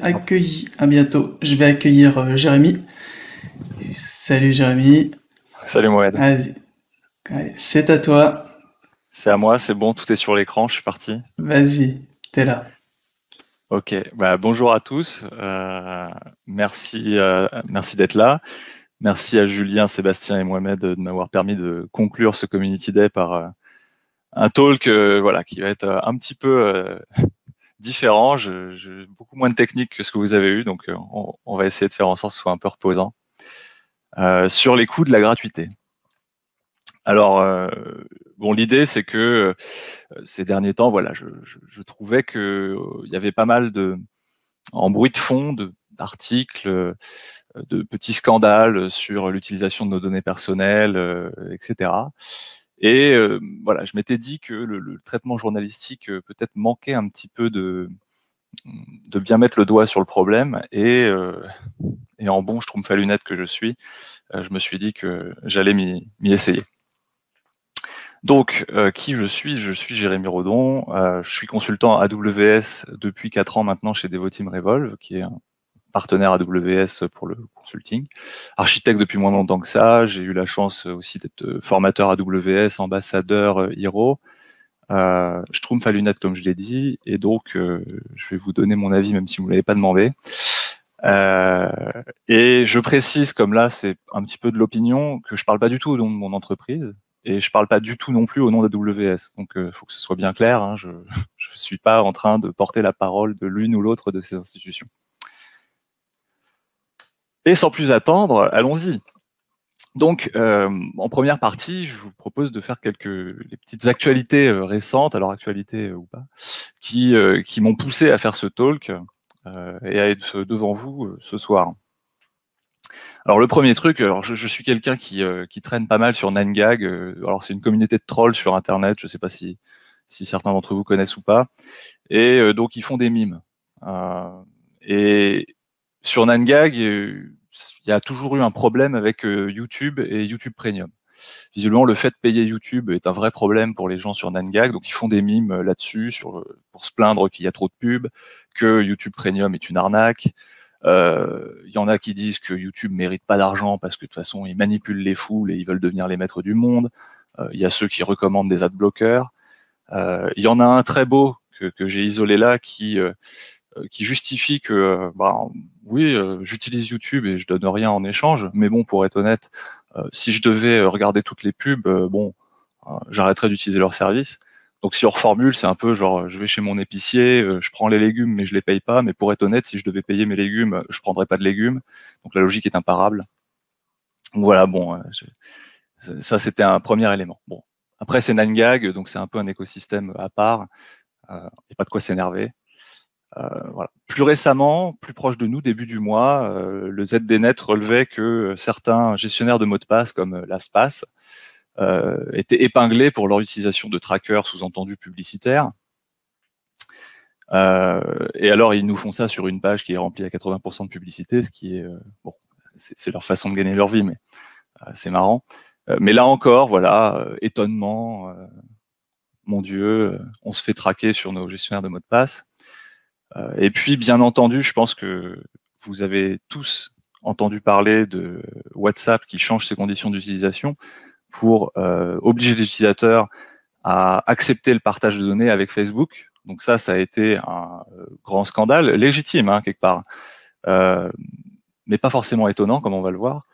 accueilli. À bientôt. Je vais accueillir Jérémy. Salut Jérémy. Salut Mohamed. Vas-y. Allez, c'est à toi. C'est à moi, c'est bon, tout est sur l'écran, je suis parti. Vas-y, t'es là. Ok, bonjour à tous. Merci d'être là. Merci à Julien, Sébastien et Mohamed de m'avoir permis de conclure ce Community Day par un talk voilà, qui va être un petit peu différent. Beaucoup moins de technique que ce que vous avez eu, donc on va essayer de faire en sorte que ce soit un peu reposant. Sur les coûts de la gratuité. Alors, bon, l'idée, c'est que ces derniers temps, voilà, je trouvais que il y avait pas mal en bruit de fond, d'articles, de petits scandales sur l'utilisation de nos données personnelles, etc. Et voilà, je m'étais dit que le traitement journalistique peut-être manquait un petit peu de bien mettre le doigt sur le problème. Et en bon schtroumpfalunette que je suis, je me suis dit que j'allais m'y essayer. Donc, qui je suis? Je suis Jérémy Rodon, je suis consultant AWS depuis 4 ans maintenant chez Devoteam Revolve, qui est un partenaire AWS pour le consulting. Architecte depuis moins longtemps que ça, j'ai eu la chance aussi d'être formateur AWS, ambassadeur Hero, schtroumpfalunette comme je l'ai dit, et donc je vais vous donner mon avis même si vous ne l'avez pas demandé. Et je précise, comme là c'est un petit peu de l'opinion, que je parle pas du tout au nom de mon entreprise, et je parle pas du tout non plus au nom d'AWS. Donc il faut que ce soit bien clair, hein, je suis pas en train de porter la parole de l'une ou l'autre de ces institutions. Et sans plus attendre, allons-y. Donc, en première partie, je vous propose de faire les petites actualités récentes, alors actualités ou pas, qui m'ont poussé à faire ce talk et à être devant vous ce soir. Alors le premier truc, alors je suis quelqu'un qui traîne pas mal sur 9gag. Alors c'est une communauté de trolls sur Internet, je sais pas si certains d'entre vous connaissent ou pas. Et donc ils font des mimes. Et sur 9gag, il y a toujours eu un problème avec YouTube et YouTube Premium. Visiblement, le fait de payer YouTube est un vrai problème pour les gens sur 9gag, donc ils font des mimes là-dessus pour se plaindre qu'il y a trop de pubs, que YouTube Premium est une arnaque. Il y en a qui disent que YouTube mérite pas d'argent parce que de toute façon ils manipulent les foules et ils veulent devenir les maîtres du monde. Il y a ceux qui recommandent des adblockers. Il y en a un très beau que j'ai isolé là qui justifie que oui, j'utilise YouTube et je donne rien en échange, mais bon, pour être honnête, si je devais regarder toutes les pubs, j'arrêterais d'utiliser leur service. Donc si on reformule, c'est un peu genre je vais chez mon épicier, je prends les légumes mais je les paye pas, mais pour être honnête, si je devais payer mes légumes, je prendrais pas de légumes. Donc la logique est imparable. Donc voilà, bon, ça c'était un premier élément. Bon, après c'est 9gag, donc c'est un peu un écosystème à part, il n'y a pas de quoi s'énerver. Voilà. Plus récemment, plus proche de nous, début du mois, le ZDNet relevait que certains gestionnaires de mots de passe comme LastPass étaient épinglés pour leur utilisation de trackers sous-entendus publicitaires. Et alors, ils nous font ça sur une page qui est remplie à 80% de publicité, ce qui est bon, c'est leur façon de gagner leur vie, mais c'est marrant. Mais là encore, voilà, étonnement, mon Dieu, on se fait traquer sur nos gestionnaires de mots de passe. Et puis, bien entendu, je pense que vous avez tous entendu parler de WhatsApp qui change ses conditions d'utilisation pour obliger les utilisateurs à accepter le partage de données avec Facebook. Donc ça a été un grand scandale, légitime hein, quelque part, mais pas forcément étonnant, comme on va le voir.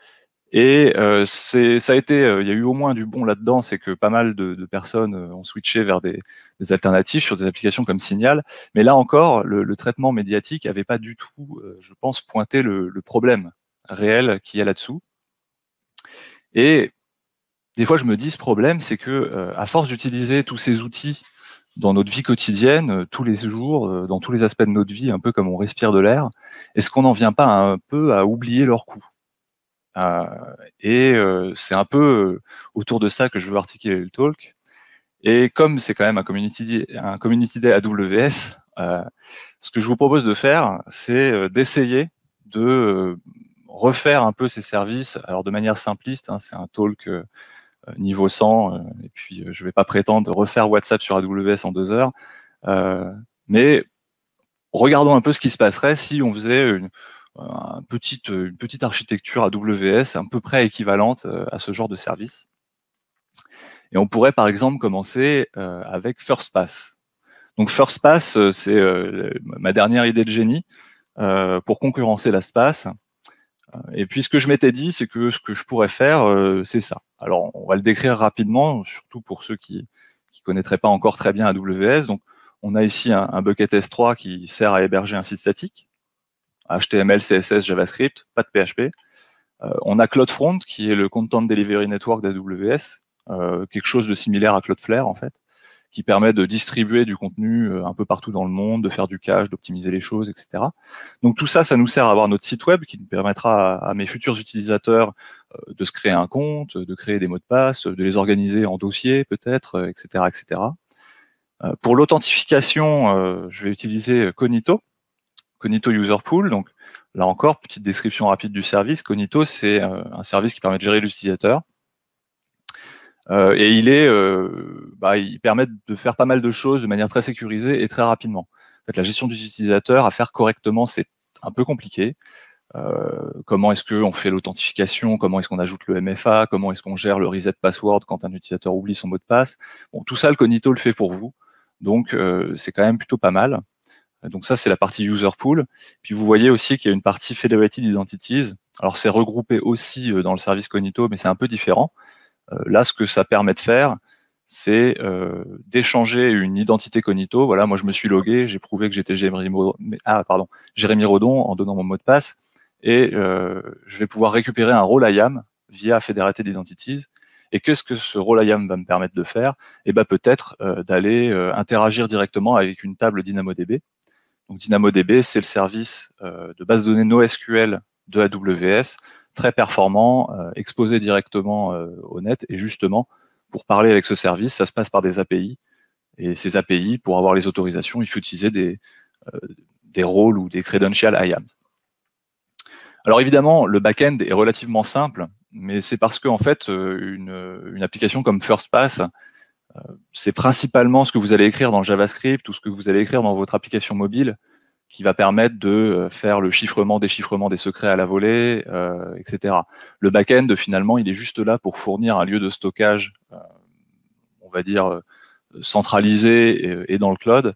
Et ça a été, il y a eu au moins du bon là-dedans, c'est que pas mal de personnes ont switché vers des alternatives sur des applications comme Signal. Mais là encore, le traitement médiatique n'avait pas du tout, je pense, pointé le problème réel qu'il y a là-dessous. Et des fois, je me dis, ce problème, c'est que à force d'utiliser tous ces outils dans notre vie quotidienne, tous les jours, dans tous les aspects de notre vie, un peu comme on respire de l'air, est-ce qu'on n'en vient pas un peu à oublier leur coût? C'est un peu autour de ça que je veux articuler le talk. Et comme c'est quand même un community day AWS, ce que je vous propose de faire, c'est d'essayer de refaire un peu ces services, alors de manière simpliste, hein, c'est un talk niveau 100, et puis je ne vais pas prétendre refaire WhatsApp sur AWS en 2 heures, mais regardons un peu ce qui se passerait si on faisait une petite architecture AWS à peu près équivalente à ce genre de service. Et on pourrait par exemple commencer avec FirstPass. Donc FirstPass, c'est ma dernière idée de génie pour concurrencer LastPass. Et puis ce que je m'étais dit, c'est que ce que je pourrais faire, c'est ça. Alors on va le décrire rapidement, surtout pour ceux qui connaîtraient pas encore très bien AWS. Donc on a ici un bucket S3 qui sert à héberger un site statique, HTML, CSS, JavaScript, pas de PHP. On a CloudFront qui est le Content Delivery Network d'AWS, quelque chose de similaire à Cloudflare en fait, qui permet de distribuer du contenu un peu partout dans le monde, de faire du cache, d'optimiser les choses, etc. Donc tout ça, ça nous sert à avoir notre site web qui nous permettra à mes futurs utilisateurs de se créer un compte, de créer des mots de passe, de les organiser en dossiers peut-être, etc., etc. Pour l'authentification, je vais utiliser Cognito User Pool. Donc là encore, petite description rapide du service. Cognito, c'est un service qui permet de gérer l'utilisateur. Et il permet de faire pas mal de choses de manière très sécurisée et très rapidement. En fait, la gestion des utilisateurs, à faire correctement, c'est un peu compliqué. Comment est-ce qu'on fait l'authentification, comment est-ce qu'on ajoute le MFA, comment est-ce qu'on gère le reset password quand un utilisateur oublie son mot de passe. Bon, tout ça, le Cognito le fait pour vous. Donc, c'est quand même plutôt pas mal. Donc ça, c'est la partie user pool. Puis vous voyez aussi qu'il y a une partie federated identities. Alors c'est regroupé aussi dans le service Cognito, mais c'est un peu différent. Là, ce que ça permet de faire, c'est d'échanger une identité Cognito. Voilà, moi je me suis logué, j'ai prouvé que j'étais Jérémy Rodon en donnant mon mot de passe, et je vais pouvoir récupérer un role IAM via Federated Identities. Et qu'est-ce que ce role IAM va me permettre de faire? Eh ben peut-être d'aller interagir directement avec une table DynamoDB. Donc DynamoDB, c'est le service de base de données NoSQL de AWS, très performant, exposé directement au net. Et justement, pour parler avec ce service, ça se passe par des API. Et ces API, pour avoir les autorisations, il faut utiliser des rôles ou des credentials IAM. Alors évidemment, le back-end est relativement simple, mais c'est parce que en fait, une application comme FirstPass, c'est principalement ce que vous allez écrire dans JavaScript ou ce que vous allez écrire dans votre application mobile qui va permettre de faire le chiffrement, déchiffrement des secrets à la volée, etc. Le back-end, finalement, il est juste là pour fournir un lieu de stockage, on va dire, centralisé et dans le cloud.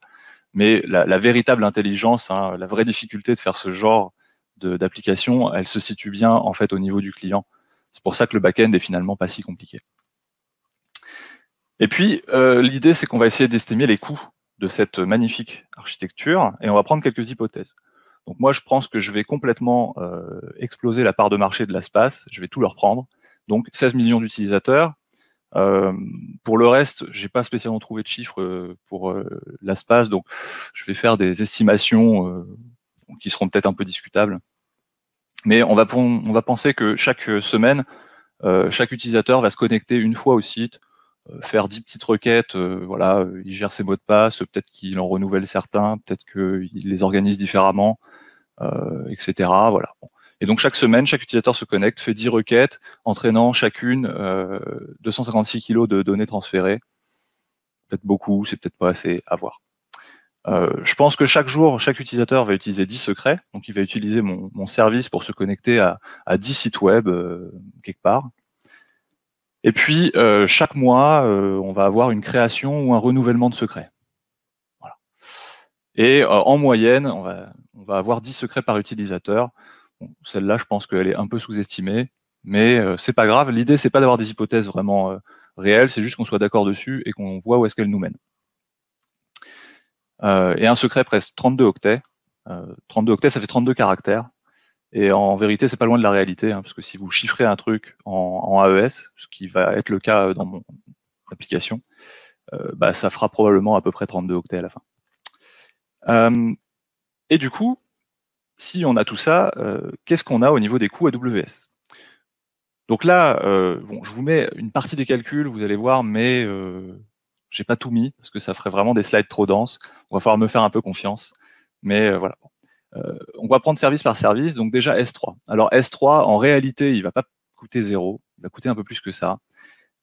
Mais la véritable intelligence, la vraie difficulté de faire ce genre d'application, elle se situe bien en fait au niveau du client. C'est pour ça que le back-end est finalement pas si compliqué. Et puis, l'idée, c'est qu'on va essayer d'estimer les coûts de cette magnifique architecture, et on va prendre quelques hypothèses. Donc moi, je pense que je vais complètement exploser la part de marché de LastPass, je vais tout leur prendre. Donc 16 millions d'utilisateurs. Pour le reste, j'ai pas spécialement trouvé de chiffres pour LastPass, donc je vais faire des estimations qui seront peut-être un peu discutables. Mais on va penser que chaque semaine, chaque utilisateur va se connecter une fois au site, faire 10 petites requêtes, voilà, il gère ses mots de passe, peut-être qu'il en renouvelle certains, peut-être qu'il les organise différemment, etc. Voilà. Et donc chaque semaine, chaque utilisateur se connecte, fait 10 requêtes, entraînant chacune 256 kilos de données transférées. Peut-être beaucoup, c'est peut-être pas assez, à voir. Je pense que chaque jour, chaque utilisateur va utiliser 10 secrets, donc il va utiliser mon service pour se connecter à 10 sites web quelque part. Et puis, chaque mois, on va avoir une création ou un renouvellement de secrets. Voilà. Et en moyenne, on va avoir 10 secrets par utilisateur. Bon, celle-là, je pense qu'elle est un peu sous-estimée, mais c'est pas grave. L'idée, c'est pas d'avoir des hypothèses vraiment réelles, c'est juste qu'on soit d'accord dessus et qu'on voit où est-ce qu'elle nous mène. Et un secret presse 32 octets. 32 octets, ça fait 32 caractères. Et en vérité, c'est pas loin de la réalité, parce que si vous chiffrez un truc en AES, ce qui va être le cas dans mon application, bah, ça fera probablement à peu près 32 octets à la fin. Et du coup, si on a tout ça, qu'est-ce qu'on a au niveau des coûts AWS? Donc là, bon, je vous mets une partie des calculs, vous allez voir, mais j'ai pas tout mis, parce que ça ferait vraiment des slides trop denses. On va falloir me faire un peu confiance. Mais voilà. On va prendre service par service, donc déjà S3. Alors S3, en réalité, il va pas coûter 0, il va coûter un peu plus que ça.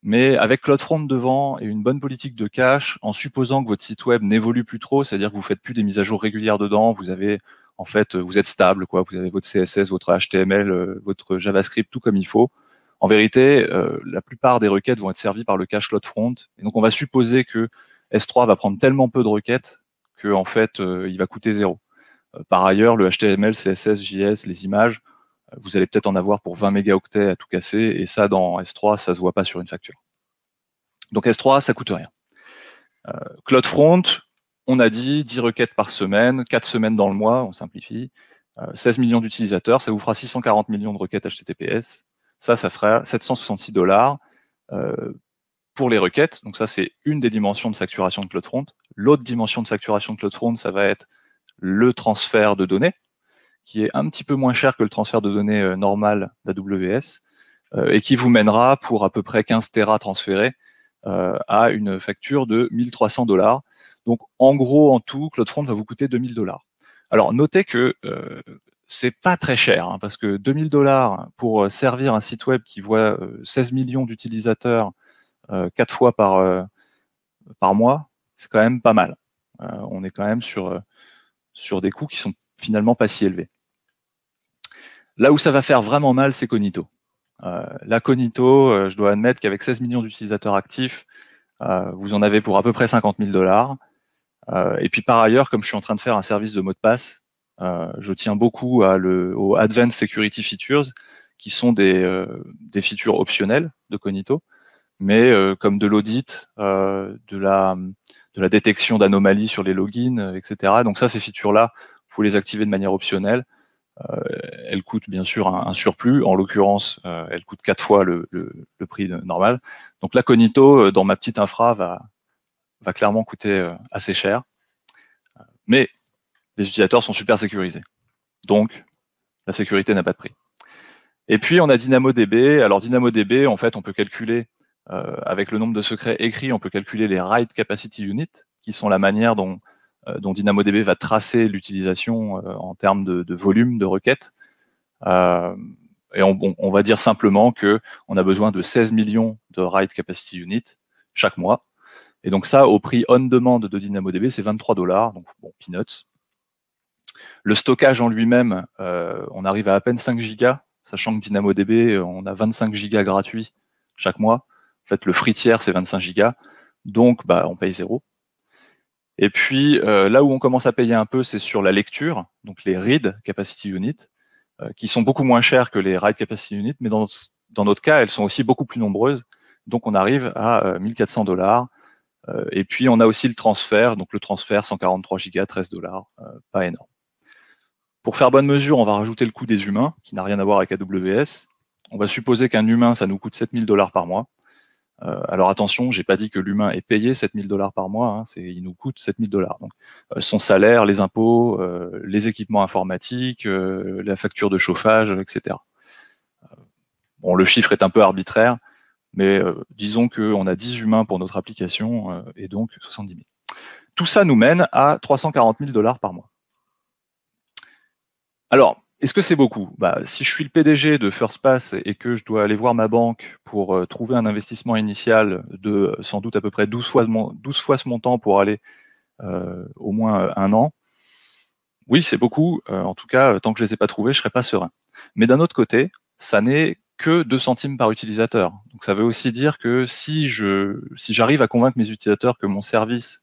Mais avec CloudFront devant et une bonne politique de cache, en supposant que votre site web n'évolue plus trop, c'est-à-dire que vous faites plus des mises à jour régulières dedans, vous avez en fait, vous êtes stable, quoi. Vous avez votre CSS, votre HTML, votre JavaScript, tout comme il faut. En vérité, la plupart des requêtes vont être servies par le cache CloudFront. Et donc, on va supposer que S3 va prendre tellement peu de requêtes que en fait, il va coûter 0. Par ailleurs, le HTML, CSS, JS, les images, vous allez peut-être en avoir pour 20 mégaoctets à tout casser, et ça, dans S3, ça se voit pas sur une facture. Donc S3, ça coûte rien. CloudFront, on a dit 10 requêtes par semaine, 4 semaines dans le mois, on simplifie, 16 millions d'utilisateurs, ça vous fera 640 millions de requêtes HTTPS. Ça fera 766 $ pour les requêtes. Donc ça, c'est une des dimensions de facturation de CloudFront. L'autre dimension de facturation de CloudFront, ça va être le transfert de données, qui est un petit peu moins cher que le transfert de données normal d'AWS, et qui vous mènera pour à peu près 15 Tera transférés à une facture de 1300 $. Donc en gros, en tout, CloudFront va vous coûter 2000 $. Alors notez que c'est pas très cher, hein, parce que 2000 $ pour servir un site web qui voit 16 millions d'utilisateurs 4 fois par mois, c'est quand même pas mal. On est quand même sur des coûts qui sont finalement pas si élevés. Là où ça va faire vraiment mal, c'est Cognito. Là, Cognito, je dois admettre qu'avec 16 millions d'utilisateurs actifs, vous en avez pour à peu près 50 000 $. Et puis par ailleurs, comme je suis en train de faire un service de mot de passe, je tiens beaucoup aux Advanced Security Features, qui sont des features optionnelles de Cognito, mais comme de l'audit, de la détection d'anomalies sur les logins, etc. Donc ça, ces features-là, vous pouvez les activer de manière optionnelle. Elles coûtent bien sûr un surplus. En l'occurrence, elles coûtent 4 fois le prix normal. Donc là, Cognito, dans ma petite infra, va clairement coûter assez cher. Mais les utilisateurs sont super sécurisés. Donc, la sécurité n'a pas de prix. Et puis, on a DynamoDB. Alors, DynamoDB, en fait, on peut calculer, avec le nombre de secrets écrits, on peut calculer les write capacity units, qui sont la manière dont DynamoDB va tracer l'utilisation en termes de volume de requêtes. Et on va dire simplement qu'on a besoin de 16 millions de write capacity units chaque mois. Et donc ça, au prix on-demand de DynamoDB, c'est 23 $, donc bon, peanuts. Le stockage en lui-même, on arrive à peine 5 gigas, sachant que DynamoDB, on a 25 gigas gratuits chaque mois. En fait, le free tier, c'est 25 gigas, donc on paye 0. Et puis, là où on commence à payer un peu, c'est sur la lecture, donc les read capacity units, qui sont beaucoup moins chères que les write capacity units, mais dans notre cas, elles sont aussi beaucoup plus nombreuses. Donc, on arrive à 1400 $. Et puis, on a aussi le transfert. Donc, le transfert, 143 gigas, 13 $, pas énorme. Pour faire bonne mesure, on va rajouter le coût des humains, qui n'a rien à voir avec AWS. On va supposer qu'un humain, ça nous coûte 7000 $ par mois. Alors attention, j'ai pas dit que l'humain est payé 7000 $ par mois, hein, il nous coûte 7000 $. Donc, son salaire, les impôts, les équipements informatiques, la facture de chauffage, etc. Bon, le chiffre est un peu arbitraire, mais disons qu'on a 10 humains pour notre application, et donc 70 000. Tout ça nous mène à 340 000 $ par mois. Alors, est-ce que c'est beaucoup? Si je suis le PDG de FirstPass et que je dois aller voir ma banque pour trouver un investissement initial de sans doute à peu près 12 fois ce montant pour aller au moins 1 an, oui, c'est beaucoup. En tout cas, tant que je ne les ai pas trouvés, je ne serai pas serein. Mais d'un autre côté, ça n'est que 2 centimes par utilisateur. Donc ça veut aussi dire que si j'arrive à convaincre mes utilisateurs que mon service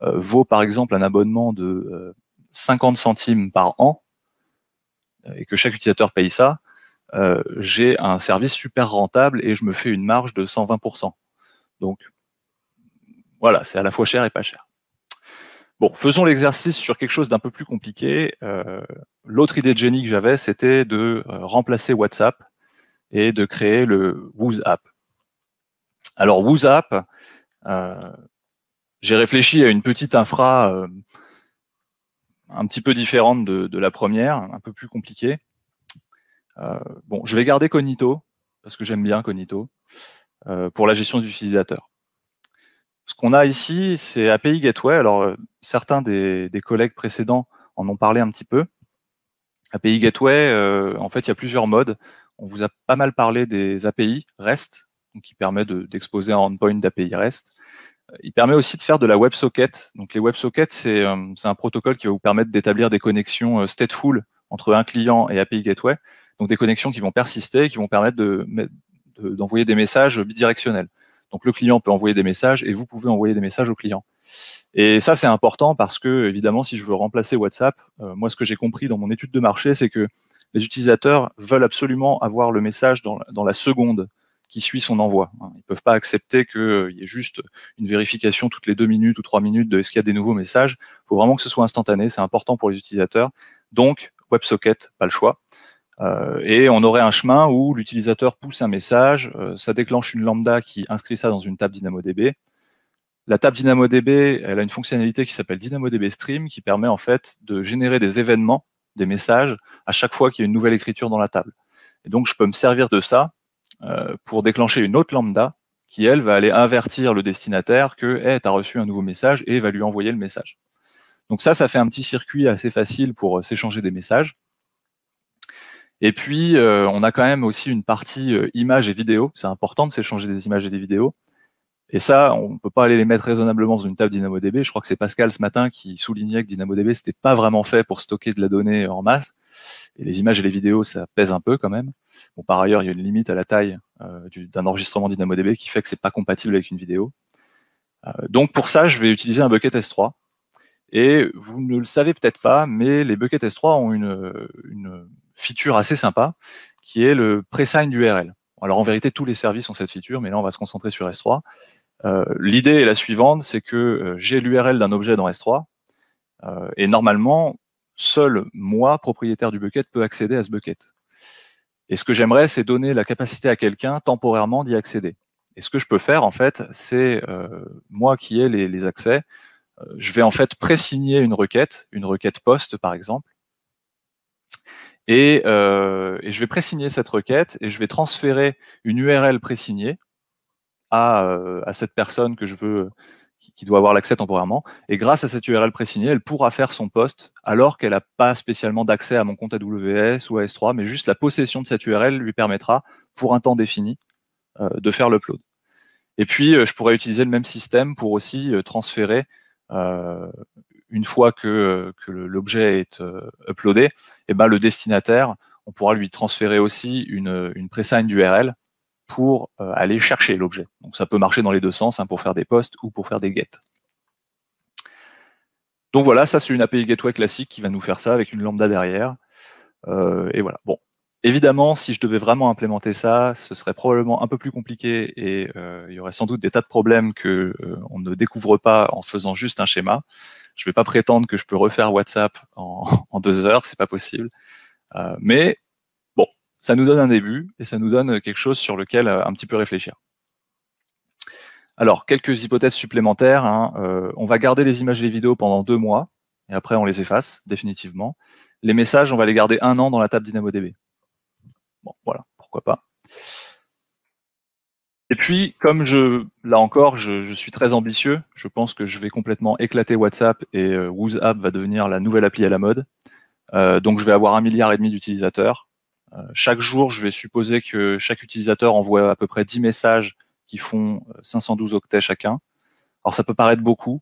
vaut par exemple un abonnement de 50 centimes par an, et que chaque utilisateur paye ça, j'ai un service super rentable et je me fais une marge de 120%. Donc, voilà, c'est à la fois cher et pas cher. Bon, faisons l'exercice sur quelque chose d'un peu plus compliqué. L'autre idée de génie que j'avais, c'était de remplacer WhatsApp et de créer le WooZapp. Alors, WooZapp, j'ai réfléchi à une petite infra un petit peu différente de la première, un peu plus compliquée. Bon, je vais garder Cognito, parce que j'aime bien Cognito, pour la gestion des utilisateurs. Ce qu'on a ici, c'est API Gateway. Alors, certains des collègues précédents en ont parlé un petit peu. API Gateway, en fait, il y a plusieurs modes. On vous a pas mal parlé des API REST, donc qui permet d'exposer un endpoint d'API REST. Il permet aussi de faire de la WebSocket. Donc les WebSockets, c'est un protocole qui va vous permettre d'établir des connexions stateful entre un client et API Gateway. Donc des connexions qui vont persister, qui vont permettre d'envoyer des messages bidirectionnels. Donc le client peut envoyer des messages et vous pouvez envoyer des messages au client. Et ça, c'est important parce que, évidemment, si je veux remplacer WhatsApp, moi, ce que j'ai compris dans mon étude de marché, c'est que les utilisateurs veulent absolument avoir le message dans la seconde qui suit son envoi. Ils ne peuvent pas accepter qu'il y ait juste une vérification toutes les 2 minutes ou 3 minutes de est-ce qu'il y a des nouveaux messages. Il faut vraiment que ce soit instantané, c'est important pour les utilisateurs. Donc, WebSocket, pas le choix. Et on aurait un chemin où l'utilisateur pousse un message, ça déclenche une lambda qui inscrit ça dans une table DynamoDB. La table DynamoDB, elle a une fonctionnalité qui s'appelle DynamoDB Stream, qui permet en fait de générer des événements, des messages, à chaque fois qu'il y a une nouvelle écriture dans la table. Et donc, je peux me servir de ça pour déclencher une autre lambda qui, elle, va aller avertir le destinataire que hey, tu as reçu un nouveau message et va lui envoyer le message. Donc ça fait un petit circuit assez facile pour s'échanger des messages. Et puis, on a quand même aussi une partie images et vidéos. C'est important de s'échanger des images et des vidéos. Et ça, on ne peut pas aller les mettre raisonnablement dans une table DynamoDB. Je crois que c'est Pascal ce matin qui soulignait que DynamoDB, c'était pas vraiment fait pour stocker de la donnée en masse. Et les images et les vidéos, ça pèse un peu quand même. Bon, par ailleurs, il y a une limite à la taille d'un enregistrement DynamoDB qui fait que c'est pas compatible avec une vidéo. Donc pour ça, je vais utiliser un bucket S3. Et vous ne le savez peut-être pas, mais les buckets S3 ont une feature assez sympa, qui est le presign d'URL. Alors en vérité, tous les services ont cette feature, mais là on va se concentrer sur S3. L'idée est la suivante, c'est que j'ai l'URL d'un objet dans S3, et normalement, seul moi, propriétaire du bucket, peut accéder à ce bucket. Et ce que j'aimerais, c'est donner la capacité à quelqu'un temporairement d'y accéder. Et ce que je peux faire, en fait, c'est moi qui ai les accès, je vais en fait pré-signer une requête post par exemple, et je vais pré-signer cette requête et je vais transférer une URL pré-signée à cette personne que je veux, qui doit avoir l'accès temporairement. Et grâce à cette URL pré-signée, elle pourra faire son post alors qu'elle n'a pas spécialement d'accès à mon compte AWS ou à S3, mais juste la possession de cette URL lui permettra, pour un temps défini, de faire l'upload. Et puis, je pourrais utiliser le même système pour aussi transférer, une fois que l'objet est uploadé, et ben, le destinataire, on pourra lui transférer aussi une presign d'URL pour aller chercher l'objet. Donc ça peut marcher dans les deux sens, pour faire des posts ou pour faire des get. Donc voilà, ça c'est une API Gateway classique qui va nous faire ça avec une lambda derrière. Et voilà. Bon, évidemment, si je devais vraiment implémenter ça, ce serait probablement un peu plus compliqué et il y aurait sans doute des tas de problèmes que on ne découvre pas en faisant juste un schéma. Je ne vais pas prétendre que je peux refaire WhatsApp en 2 heures, c'est pas possible. Mais bon, ça nous donne un début et ça nous donne quelque chose sur lequel un petit peu réfléchir. Alors, quelques hypothèses supplémentaires. On va garder les images et les vidéos pendant 2 mois et après on les efface définitivement. Les messages, on va les garder 1 an dans la table DynamoDB. Bon, voilà, pourquoi pas. Et puis, comme là encore, je suis très ambitieux, je pense que je vais complètement éclater WhatsApp et WhatsApp va devenir la nouvelle appli à la mode. Donc, je vais avoir 1,5 milliard d'utilisateurs. Chaque jour, je vais supposer que chaque utilisateur envoie à peu près 10 messages qui font 512 octets chacun. Alors, ça peut paraître beaucoup,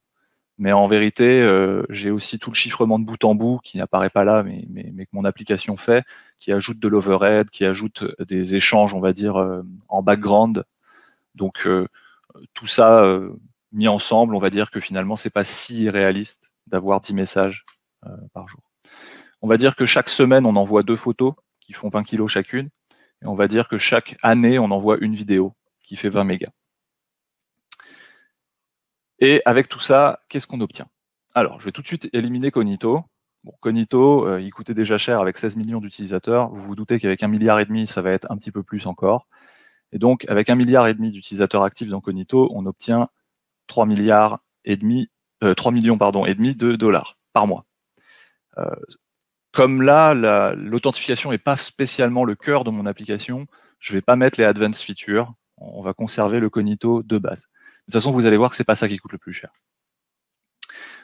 mais en vérité, j'ai aussi tout le chiffrement de bout en bout qui n'apparaît pas là, mais que mon application fait, qui ajoute de l'overhead, qui ajoute des échanges, on va dire, en background. Donc, tout ça mis ensemble, on va dire que finalement, c'est pas si réaliste d'avoir 10 messages par jour. On va dire que chaque semaine, on envoie 2 photos qui font 20 kilos chacune. Et on va dire que chaque année, on envoie une vidéo qui fait 20 mégas. Et avec tout ça, qu'est-ce qu'on obtient? Alors, je vais tout de suite éliminer Cognito. Bon, Cognito, il coûtait déjà cher avec 16 millions d'utilisateurs. Vous vous doutez qu'avec 1,5 milliard, ça va être un petit peu plus encore. Et donc, avec 1,5 milliard d'utilisateurs actifs dans Cognito, on obtient 3 millions et demi de dollars par mois. Comme là, l'authentification n'est pas spécialement le cœur de mon application, je ne vais pas mettre les advanced features. On va conserver le Cognito de base. De toute façon, vous allez voir que ce n'est pas ça qui coûte le plus cher.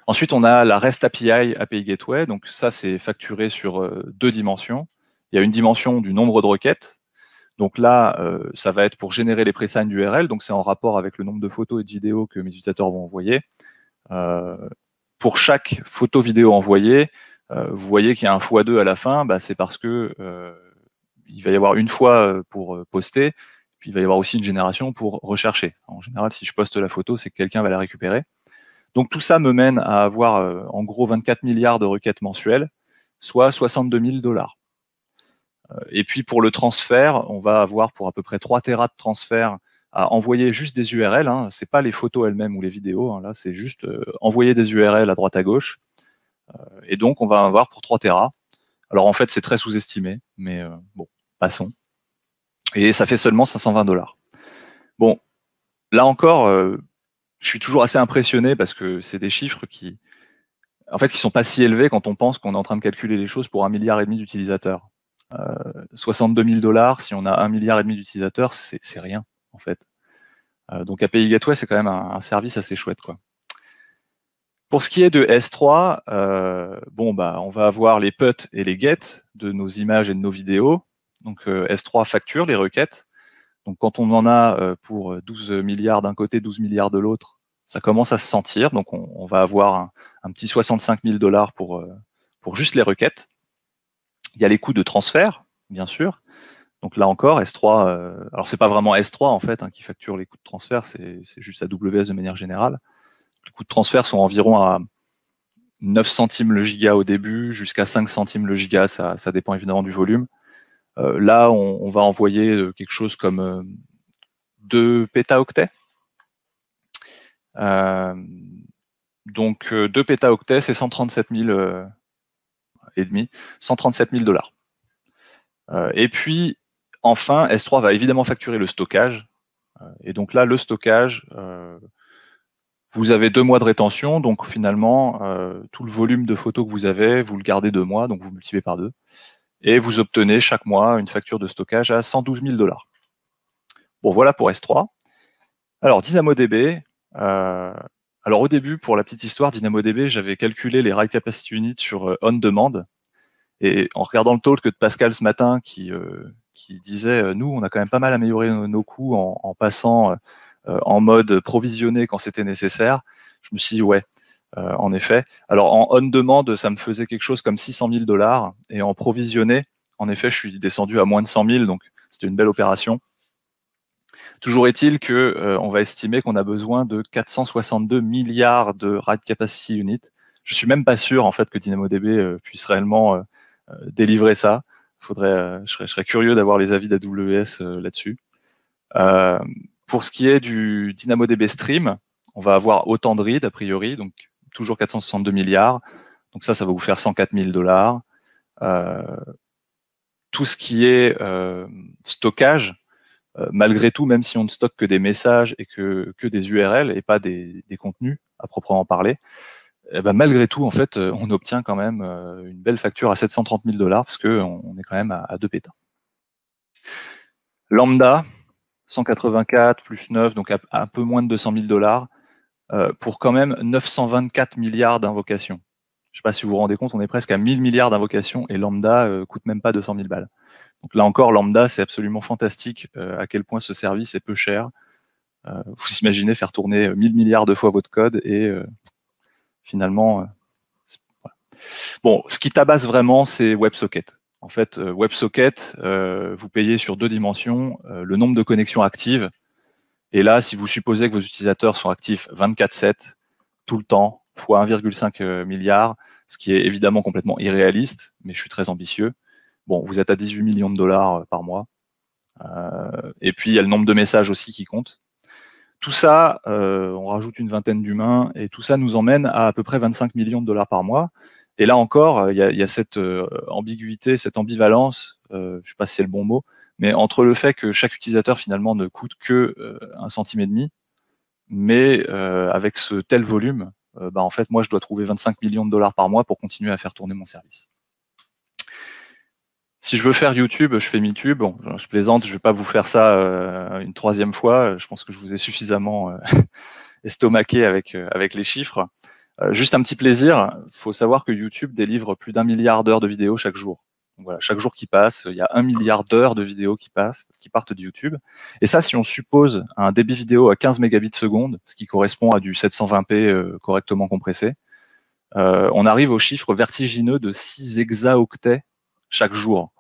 Ensuite, on a la REST API Gateway. Donc ça, c'est facturé sur 2 dimensions. Il y a une dimension du nombre de requêtes. Donc là, ça va être pour générer les présignes d'URL, donc c'est en rapport avec le nombre de photos et de vidéos que mes utilisateurs vont envoyer. Pour chaque photo vidéo envoyée, vous voyez qu'il y a un x2 à la fin, bah, c'est parce que il va y avoir une fois pour poster, puis il va y avoir aussi une génération pour rechercher. En général, si je poste la photo, c'est que quelqu'un va la récupérer. Donc tout ça me mène à avoir en gros 24 milliards de requêtes mensuelles, soit 62 000 $. Et puis pour le transfert, on va avoir pour à peu près 3 Tera de transfert à envoyer juste des URL, hein. C'est pas les photos elles-mêmes ou les vidéos, hein. Là c'est juste envoyer des URL à droite à gauche. Et donc on va avoir pour 3 Tera. Alors en fait c'est très sous-estimé, mais bon, passons. Et ça fait seulement 520 $. Bon, là encore, je suis toujours assez impressionné parce que c'est des chiffres qui sont pas si élevés quand on pense qu'on est en train de calculer les choses pour 1,5 milliard d'utilisateurs. 62 000 $, si on a 1,5 milliard d'utilisateurs, c'est rien, en fait. Donc API Gateway, c'est quand même un service assez chouette, quoi. Pour ce qui est de S3, bon, bah, on va avoir les put et les get de nos images et de nos vidéos. Donc S3 facture les requêtes. Donc quand on en a pour 12 milliards d'un côté, 12 milliards de l'autre, ça commence à se sentir. Donc on va avoir un petit 65 000 $ pour juste les requêtes. Il y a les coûts de transfert, bien sûr. Donc là encore, S3, alors c'est pas vraiment S3 en fait qui facture les coûts de transfert, c'est juste AWS de manière générale. Les coûts de transfert sont environ à 9 centimes le giga au début, jusqu'à 5 centimes le giga, ça dépend évidemment du volume. Là, on va envoyer quelque chose comme 2 pétaoctets. Donc 2 pétaoctets, c'est 137 000 et demi, 137 000 $. Et puis, enfin, S3 va évidemment facturer le stockage. Et donc là, le stockage, vous avez 2 mois de rétention, donc finalement, tout le volume de photos que vous avez, vous le gardez 2 mois, donc vous multipliez par 2. Et vous obtenez chaque mois une facture de stockage à 112 000 $. Bon, voilà pour S3. Alors, DynamoDB. Alors, au début, pour la petite histoire, DynamoDB, j'avais calculé les write capacity units sur on-demand. Et en regardant le talk de Pascal ce matin qui disait nous, on a quand même pas mal amélioré nos coûts en passant en mode provisionné quand c'était nécessaire, je me suis dit ouais, en effet. Alors en on-demand, ça me faisait quelque chose comme 600 000 $, et en provisionné, en effet, je suis descendu à moins de 100 000, donc c'était une belle opération. Toujours est-il que on va estimer qu'on a besoin de 462 milliards de write capacity units. Je suis même pas sûr en fait que DynamoDB puisse réellement délivrer ça. Je serais curieux d'avoir les avis d'AWS là-dessus. Pour ce qui est du DynamoDB Stream, on va avoir autant de reads a priori, donc toujours 462 milliards. Donc ça va vous faire 104 000 $. Tout ce qui est stockage, malgré tout, même si on ne stocke que des messages et que des URL et pas des contenus à proprement parler, eh ben, malgré tout, en fait, on obtient quand même une belle facture à 730 000 $ parce qu'on est quand même à 2 pétas. Lambda, 184 plus 9, donc à un peu moins de 200 000 $, pour quand même 924 milliards d'invocations. Je ne sais pas si vous vous rendez compte, on est presque à 1000 milliards d'invocations et Lambda coûte même pas 200 000 balles. Donc là encore, Lambda, c'est absolument fantastique à quel point ce service est peu cher. Vous imaginez faire tourner 1000 milliards de fois votre code et finalement, voilà. Bon, ce qui tabasse vraiment, c'est WebSocket. En fait, WebSocket, vous payez sur 2 dimensions, le nombre de connexions actives. Et là, si vous supposez que vos utilisateurs sont actifs 24/7, tout le temps, fois 1,5 milliard, ce qui est évidemment complètement irréaliste, mais je suis très ambitieux. Bon, vous êtes à 18 millions de dollars par mois. Et puis, il y a le nombre de messages aussi qui compte. Tout ça, on rajoute une vingtaine d'humains, et tout ça nous emmène à peu près 25 millions de dollars par mois. Et là encore, il y a cette ambiguïté, cette ambivalence, je ne sais pas si c'est le bon mot, mais entre le fait que chaque utilisateur finalement ne coûte que 1,5 centime, mais avec ce tel volume, bah, en fait, moi, je dois trouver 25 millions de dollars par mois pour continuer à faire tourner mon service. Si je veux faire YouTube, je fais MeTube. Bon, je plaisante, je ne vais pas vous faire ça une 3e fois. Je pense que je vous ai suffisamment estomaqué avec les chiffres. Juste un petit plaisir, il faut savoir que YouTube délivre plus d'1 milliard d'heures de vidéos chaque jour. Donc voilà, chaque jour qui passe, il y a 1 milliard d'heures de vidéos qui partent de YouTube. Et ça, si on suppose un débit vidéo à 15 mégabits seconde, ce qui correspond à du 720p correctement compressé, on arrive au chiffre vertigineux de 6 hexaoctets chaque jour.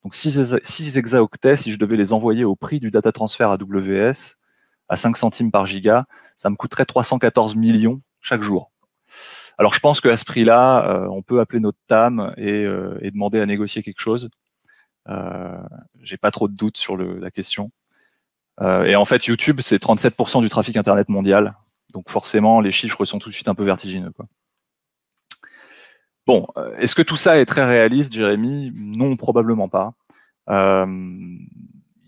Donc 6 hexaoctets, si je devais les envoyer au prix du data transfert AWS, à 5 centimes par giga, ça me coûterait 314 millions chaque jour. Alors je pense qu'à ce prix-là, on peut appeler notre TAM et demander à négocier quelque chose. J'ai pas trop de doutes sur la question. Et en fait, YouTube, c'est 37% du trafic Internet mondial. Donc forcément, les chiffres sont tout de suite un peu vertigineux, quoi. Bon, est-ce que tout ça est très réaliste, Jérémy? Non, probablement pas. Il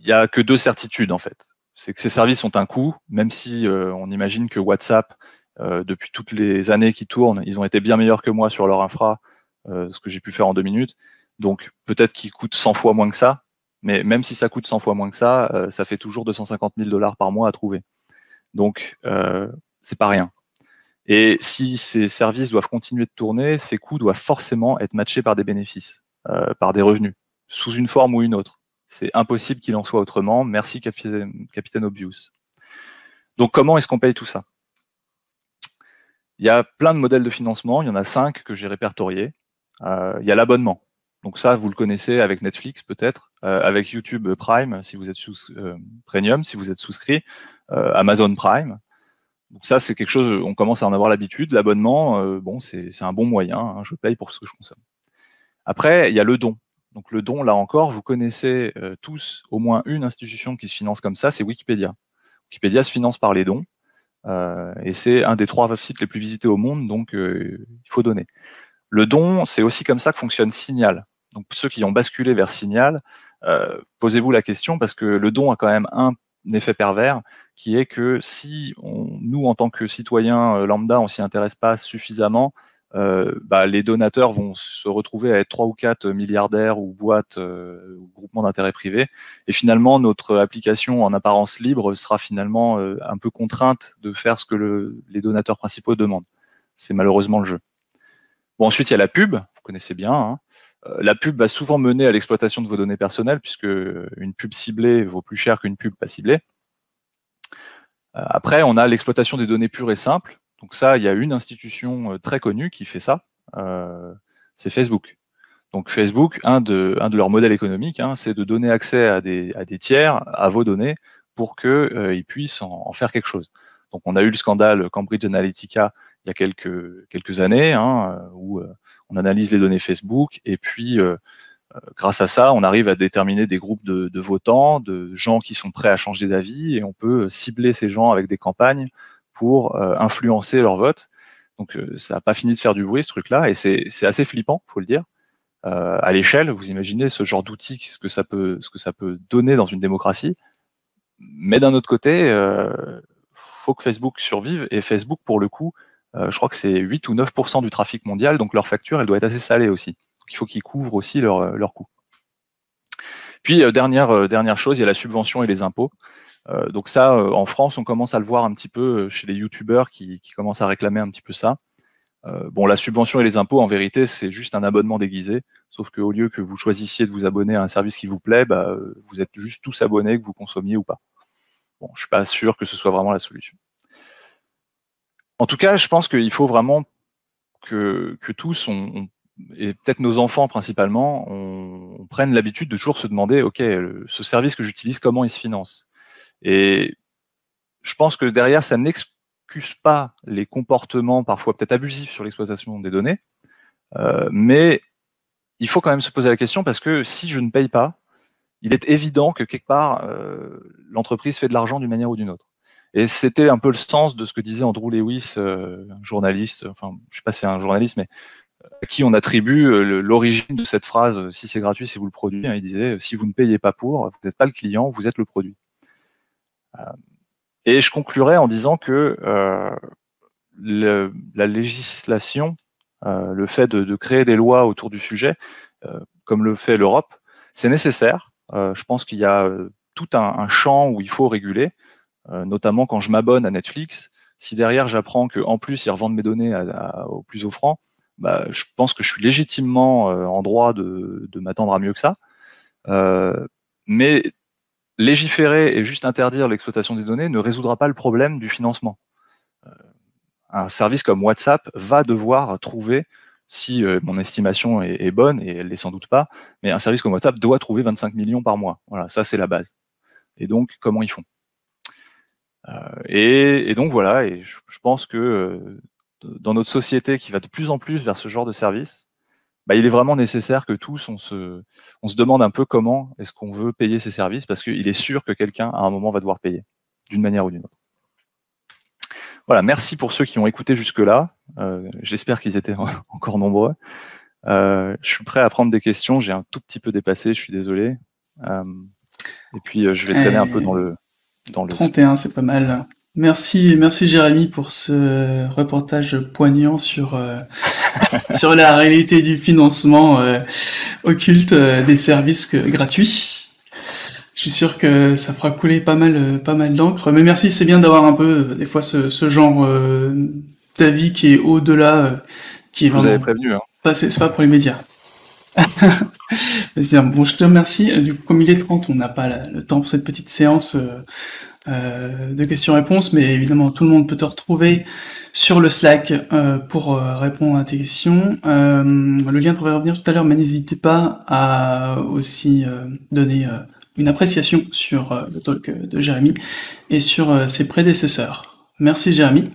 y a que deux certitudes, en fait. C'est que ces services ont un coût, même si on imagine que WhatsApp, depuis toutes les années qui tournent, ils ont été bien meilleurs que moi sur leur infra, ce que j'ai pu faire en 2 minutes. Donc peut-être qu'ils coûtent 100 fois moins que ça, mais même si ça coûte 100 fois moins que ça fait toujours 250 000 $ par mois à trouver. Donc c'est pas rien. Et si ces services doivent continuer de tourner, ces coûts doivent forcément être matchés par des bénéfices, par des revenus, sous une forme ou une autre. C'est impossible qu'il en soit autrement. Merci, Capitaine Obvious. Donc comment est-ce qu'on paye tout ça? Il y a plein de modèles de financement, il y en a 5 que j'ai répertoriés. Il y a l'abonnement. Donc ça, vous le connaissez avec Netflix peut-être, avec YouTube Prime, si vous êtes Premium, si vous êtes souscrit, Amazon Prime. Donc ça, c'est quelque chose, on commence à en avoir l'habitude. L'abonnement, bon, c'est un bon moyen, hein, je paye pour ce que je consomme. Après, il y a le don. Donc le don, là encore, vous connaissez tous au moins une institution qui se finance comme ça, c'est Wikipédia. Wikipédia se finance par les dons, et c'est un des 3 sites les plus visités au monde, donc il faut donner. Le don, c'est aussi comme ça que fonctionne Signal. Donc ceux qui ont basculé vers Signal, posez-vous la question, parce que le don a quand même un effet pervers, qui est que si nous, en tant que citoyens lambda, on s'y intéresse pas suffisamment, les donateurs vont se retrouver à être 3 ou 4 milliardaires ou boîtes ou groupements d'intérêt privés, et finalement notre application en apparence libre sera finalement un peu contrainte de faire ce que les donateurs principaux demandent. C'est malheureusement le jeu. Bon, ensuite il y a la pub, vous connaissez bien, hein. La pub va souvent mener à l'exploitation de vos données personnelles, puisque une pub ciblée vaut plus cher qu'une pub pas ciblée. Après, on a l'exploitation des données pures et simples. Donc ça, il y a une institution très connue qui fait ça, c'est Facebook. Donc Facebook, un de leurs modèles économiques, hein, c'est de donner accès à des tiers à vos données pour qu'ils puissent en faire quelque chose. Donc on a eu le scandale Cambridge Analytica il y a quelques années, hein, où on analyse les données Facebook, et puis grâce à ça, on arrive à déterminer des groupes de votants, de gens qui sont prêts à changer d'avis, et on peut cibler ces gens avec des campagnes pour influencer leur vote. Donc ça n'a pas fini de faire du bruit, ce truc-là, et c'est assez flippant, faut le dire. À l'échelle, vous imaginez ce genre d'outil, ce que ça peut donner dans une démocratie. Mais d'un autre côté, faut que Facebook survive, et Facebook, pour le coup, je crois que c'est 8 ou 9% du trafic mondial, donc leur facture, elle doit être assez salée aussi. Donc il faut qu'ils couvrent aussi leurs coûts. Puis, dernière chose, il y a la subvention et les impôts. Donc ça, en France, on commence à le voir un petit peu chez les youtubeurs qui commencent à réclamer un petit peu ça. Bon, la subvention et les impôts, en vérité, c'est juste un abonnement déguisé, sauf qu'au lieu que vous choisissiez de vous abonner à un service qui vous plaît, vous êtes juste tous abonnés, que vous consommiez ou pas. Bon, je suis pas sûr que ce soit vraiment la solution. En tout cas, je pense qu'il faut vraiment que tous, et peut-être nos enfants principalement, on prenne l'habitude de toujours se demander, ok, ce service que j'utilise, comment il se finance? Et je pense que derrière, ça n'excuse pas les comportements parfois peut-être abusifs sur l'exploitation des données, mais il faut quand même se poser la question, parce que si je ne paye pas, il est évident que quelque part, l'entreprise fait de l'argent d'une manière ou d'une autre. Et c'était un peu le sens de ce que disait Andrew Lewis, un journaliste, enfin, je sais pas si c'est un journaliste, mais à qui on attribue l'origine de cette phrase « si c'est gratuit, c'est vous le produit ». Il disait « si vous ne payez pas pour, vous n'êtes pas le client, vous êtes le produit ». Et je conclurai en disant que la législation, le fait de créer des lois autour du sujet, comme le fait l'Europe, c'est nécessaire. Je pense qu'il y a tout un champ où il faut réguler, notamment quand je m'abonne à Netflix. Si derrière j'apprends qu'en plus ils revendent mes données au plus offrant, bah, je pense que je suis légitimement en droit de m'attendre à mieux que ça. Mais légiférer et juste interdire l'exploitation des données ne résoudra pas le problème du financement. Un service comme WhatsApp va devoir trouver, si mon estimation est bonne, et elle l'est sans doute pas, mais un service comme WhatsApp doit trouver 25 millions par mois. Voilà, ça c'est la base. Et donc, comment ils font? Et donc voilà, et je pense que dans notre société qui va de plus en plus vers ce genre de service, bah, il est vraiment nécessaire que tous, on se demande un peu comment est-ce qu'on veut payer ces services, parce qu'il est sûr que quelqu'un, à un moment, va devoir payer, d'une manière ou d'une autre. Voilà, merci pour ceux qui ont écouté jusque-là. J'espère qu'ils étaient encore nombreux. Je suis prêt à prendre des questions. J'ai un tout petit peu dépassé, je suis désolé. Et puis, je vais traîner un peu dans le... 31, c'est pas mal. Merci Jérémy pour ce reportage poignant sur sur la réalité du financement occulte des services gratuits. Je suis sûr que ça fera couler pas mal d'encre. Mais merci, c'est bien d'avoir un peu des fois ce genre d'avis qui est au-delà, qui est Je vous avais prévenu. Hein. C'est pas pour les médias. Bon, je te remercie. Du coup, comme il est 30, on n'a pas le temps pour cette petite séance de questions-réponses, mais évidemment, tout le monde peut te retrouver sur le Slack pour répondre à tes questions. Le lien devrait revenir tout à l'heure, mais n'hésitez pas à aussi donner une appréciation sur le talk de Jérémy et sur ses prédécesseurs. Merci Jérémy.